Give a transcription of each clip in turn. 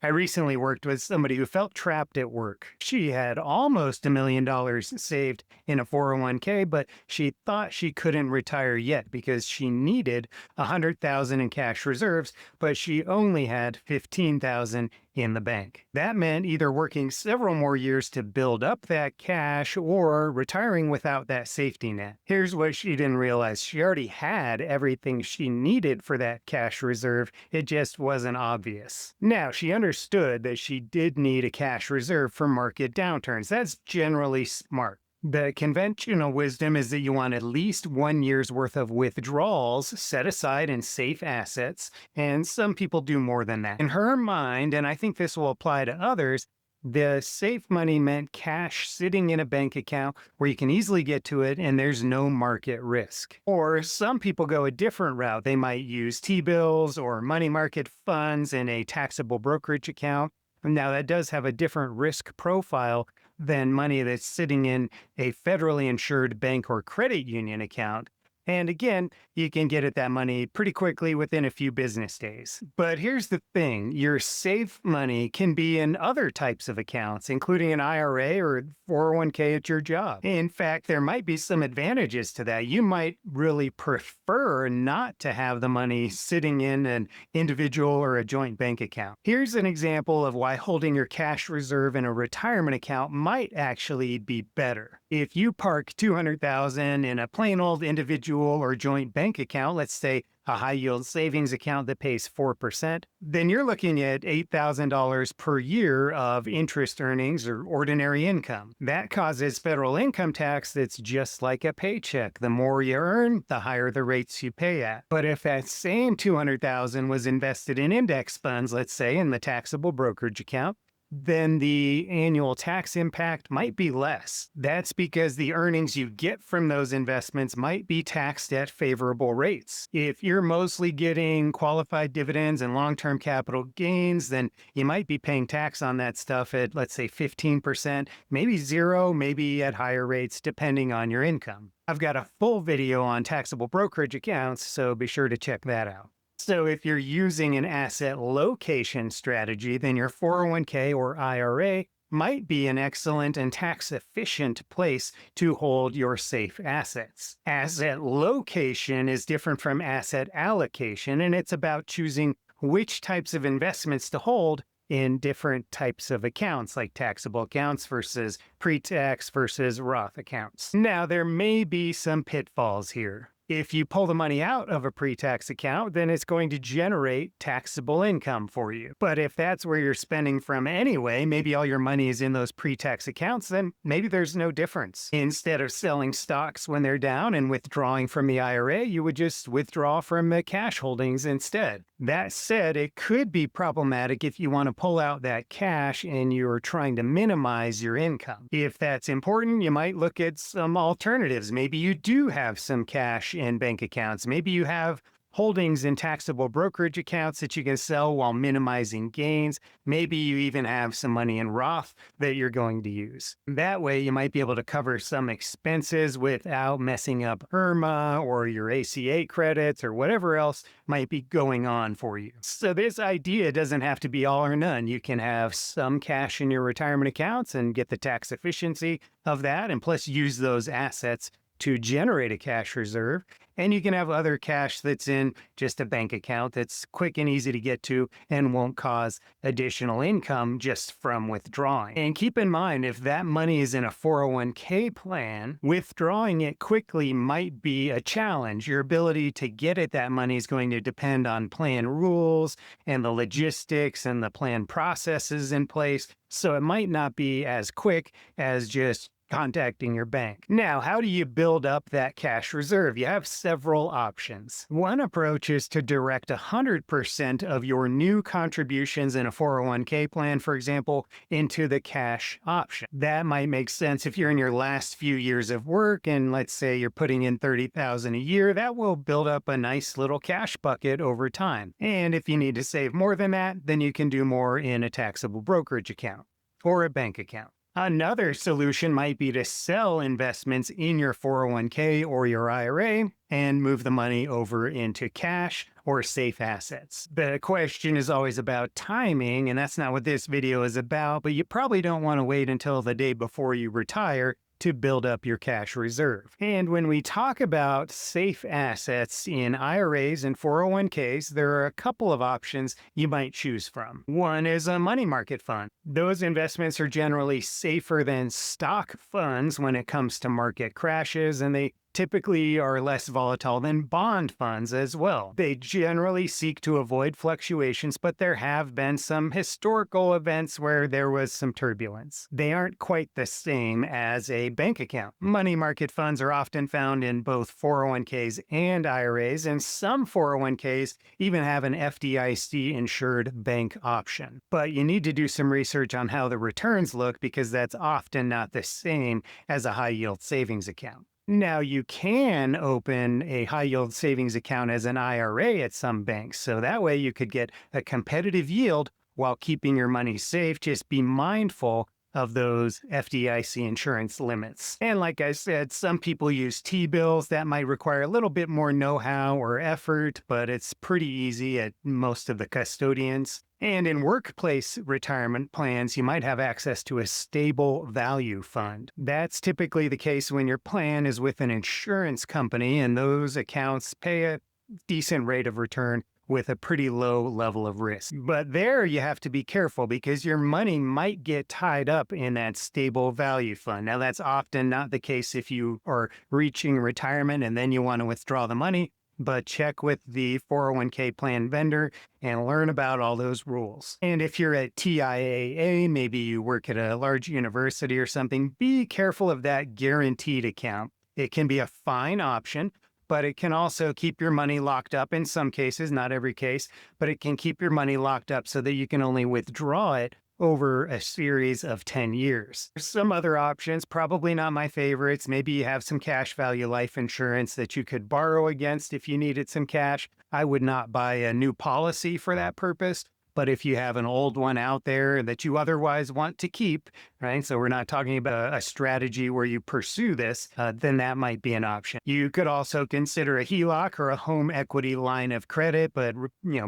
I recently worked with somebody who felt trapped at work. She had almost $1 million saved in a 401k, but she thought she couldn't retire yet because she needed 100,000 in cash reserves, but she only had 15,000 in the bank. That meant either working several more years to build up that cash or retiring without that safety net. Here's what she didn't realize. She already had everything she needed for that cash reserve. It just wasn't obvious. Now, she understood that she did need a cash reserve for market downturns. That's generally smart. The conventional wisdom is that you want at least 1 year's worth of withdrawals set aside in safe assets, and some people do more than that. In her mind, and I think this will apply to others, the safe money meant cash sitting in a bank account where you can easily get to it and there's no market risk. Or some people go a different route. They might use T-bills or money market funds in a taxable brokerage account. Now, that does have a different risk profile than money that's sitting in a federally insured bank or credit union account. And again, you can get at that money pretty quickly within a few business days. But here's the thing, your safe money can be in other types of accounts, including an IRA or 401k at your job. In fact, there might be some advantages to that. You might really prefer not to have the money sitting in an individual or a joint bank account. Here's an example of why holding your cash reserve in a retirement account might actually be better. If you park $200,000 in a plain old individual or joint bank account, let's say a high yield savings account that pays 4%, then you're looking at $8,000 per year of interest earnings or ordinary income. That causes federal income tax that's just like a paycheck. The more you earn, the higher the rates you pay at. But if that same $200,000 was invested in index funds, let's say in the taxable brokerage account, then the annual tax impact might be less. That's because the earnings you get from those investments might be taxed at favorable rates. If you're mostly getting qualified dividends and long-term capital gains, then you might be paying tax on that stuff at, let's say, 15%, maybe 0, maybe at higher rates, depending on your income. I've got a full video on taxable brokerage accounts, so be sure to check that out. So if you're using an asset location strategy, then your 401k or IRA might be an excellent and tax-efficient place to hold your safe assets. Asset location is different from asset allocation, and it's about choosing which types of investments to hold in different types of accounts, like taxable accounts versus pre-tax versus Roth accounts. Now, there may be some pitfalls here. If you pull the money out of a pre-tax account, then it's going to generate taxable income for you. But if that's where you're spending from anyway, maybe all your money is in those pre-tax accounts, then maybe there's no difference. Instead of selling stocks when they're down and withdrawing from the IRA, you would just withdraw from the cash holdings instead. That said, it could be problematic if you want to pull out that cash and you're trying to minimize your income. If that's important, you might look at some alternatives. Maybe you do have some cash in bank accounts. Maybe you have holdings in taxable brokerage accounts that you can sell while minimizing gains. Maybe you even have some money in Roth that you're going to use. That way, you might be able to cover some expenses without messing up IRMA or your ACA credits or whatever else might be going on for you. So this idea doesn't have to be all or none. You can have some cash in your retirement accounts and get the tax efficiency of that, and plus use those assets to generate a cash reserve. And you can have other cash that's in just a bank account that's quick and easy to get to and won't cause additional income just from withdrawing. And keep in mind, if that money is in a 401k plan, withdrawing it quickly might be a challenge. Your ability to get at that money is going to depend on plan rules and the logistics and the plan processes in place. So it might not be as quick as just contacting your bank. Now, how do you build up that cash reserve? You have several options. One approach is to direct 100% of your new contributions in a 401k plan, for example, into the cash option. That might make sense if you're in your last few years of work and let's say you're putting in $30,000 a year. That will build up a nice little cash bucket over time. And if you need to save more than that, then you can do more in a taxable brokerage account or a bank account. Another solution might be to sell investments in your 401k or your IRA and move the money over into cash or safe assets. The question is always about timing, and that's not what this video is about, but you probably don't want to wait until the day before you retire to build up your cash reserve. And when we talk about safe assets in IRAs and 401ks, there are a couple of options you might choose from. One is a money market fund. Those investments are generally safer than stock funds when it comes to market crashes, and they typically are less volatile than bond funds as well. They generally seek to avoid fluctuations, but there have been some historical events where there was some turbulence. They aren't quite the same as a bank account. Money market funds are often found in both 401ks and IRAs, and some 401ks even have an FDIC-insured bank option. But you need to do some research on how the returns look, because that's often not the same as a high-yield savings account. Now, you can open a high-yield savings account as an IRA at some banks, so that way you could get a competitive yield while keeping your money safe. Just be mindful of those FDIC insurance limits. And like I said, some people use T-bills. That might require a little bit more know-how or effort, but it's pretty easy at most of the custodians. And in workplace retirement plans, you might have access to a stable value fund. That's typically the case when your plan is with an insurance company, and those accounts pay a decent rate of return with a pretty low level of risk. But there you have to be careful, because your money might get tied up in that stable value fund. Now, that's often not the case if you are reaching retirement and then you want to withdraw the money, but check with the 401k plan vendor and learn about all those rules. And if you're at TIAA, maybe you work at a large university or something, be careful of that guaranteed account. It can be a fine option, but it can also keep your money locked up in some cases, not every case, but it can keep your money locked up so that you can only withdraw it over a series of 10 years. Some other options, probably not my favorites. Maybe you have some cash value life insurance that you could borrow against if you needed some cash. I would not buy a new policy for that purpose. But if you have an old one out there that you otherwise want to keep, right? So we're not talking about a strategy where you pursue this, then that might be an option. You could also consider a HELOC or a home equity line of credit, but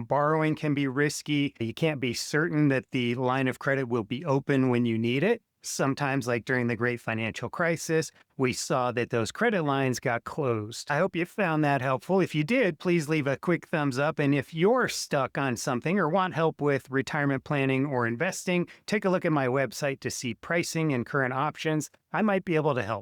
borrowing can be risky. You can't be certain that the line of credit will be open when you need it. Sometimes, like during the Great Financial Crisis, we saw that those credit lines got closed. I hope you found that helpful. If you did, please leave a quick thumbs up. And if you're stuck on something or want help with retirement planning or investing, take a look at my website to see pricing and current options. I might be able to help.